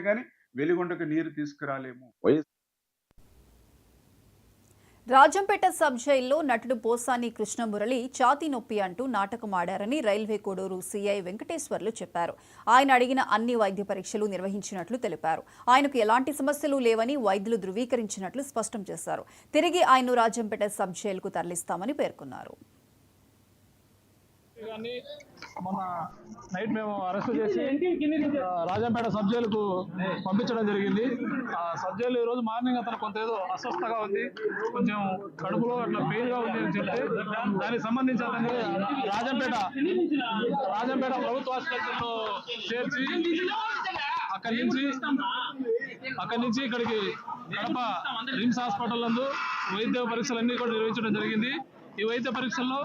కానీ వెలిగొండకు నీరు తీసుకురాలేము. రాజంపేట సబ్ జైల్లో నటుడు పోసాని కృష్ణమురళి ఛాతీ నొప్పి అంటూ నాటకం ఆడారని రైల్వే కోడూరు సీఐ వెంకటేశ్వర్లు చెప్పారు. ఆయన అడిగిన అన్ని వైద్య పరీక్షలు నిర్వహించినట్లు తెలిపారు. ఆయనకు ఎలాంటి సమస్యలు లేవని వైద్యులు ధృవీకరించినట్లు స్పష్టం చేశారు. తిరిగి ఆయన్ను రాజంపేట సబ్ జైలుకు తరలిస్తామని పేర్కొన్నారు. మొన్న నైట్ మేము అరెస్ట్ చేసి రాజంపేట సబ్ జైలుకు పంపించడం జరిగింది. ఆ సబ్ జైలు ఈ రోజు మార్నింగ్ అతను కొంత ఏదో అస్వస్థగా ఉంది, కొంచెం కడుపులో అట్లా పెయిన్ గా ఉంది అని చెప్తే దానికి సంబంధించి అతన్ని రాజంపేట ప్రభుత్వ ఆసుపత్రిలో చేర్చి అక్కడి నుంచి ఇక్కడికి కడప రిమ్స్ హాస్పిటల్ నందు వైద్య పరీక్షలన్నీ కూడా నిర్వహించడం జరిగింది. ఈ వైద్య పరీక్షల్లో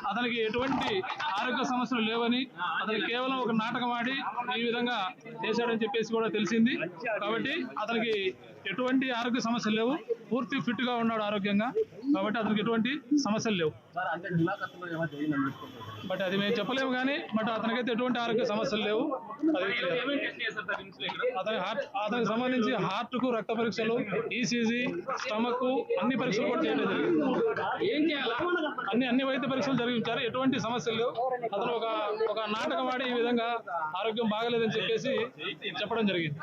అతనికి ఎటువంటి ఆరోగ్య సమస్యలు లేవని, అతనికి కేవలం ఒక నాటకం ఆడి ఈ విధంగా చేశాడని చెప్పేసి కూడా తెలిసింది. కాబట్టి అతనికి ఎటువంటి ఆరోగ్య సమస్యలు లేవు, పూర్తి ఫిట్ గా ఉన్నాడు ఆరోగ్యంగా. కాబట్టి అతనికి ఎటువంటి సమస్యలు లేవు. బట్ అది మేము చెప్పలేము కానీ బట్ అతనికైతే ఎటువంటి ఆరోగ్య సమస్యలు లేవు. అతనికి సంబంధించి హార్ట్ కు రక్త పరీక్షలు, ఈసీజీ, స్టమక్ అన్ని పరీక్షలు కూడా చేయడం జరిగింది. అన్ని వైద్య పరీక్షలు జరిగించారు. ఎటువంటి సమస్యలు లేవు. అతను ఒక నాటకం ఆడి ఈ విధంగా ఆరోగ్యం బాగలేదని చెప్పేసి చెప్పడం జరిగింది.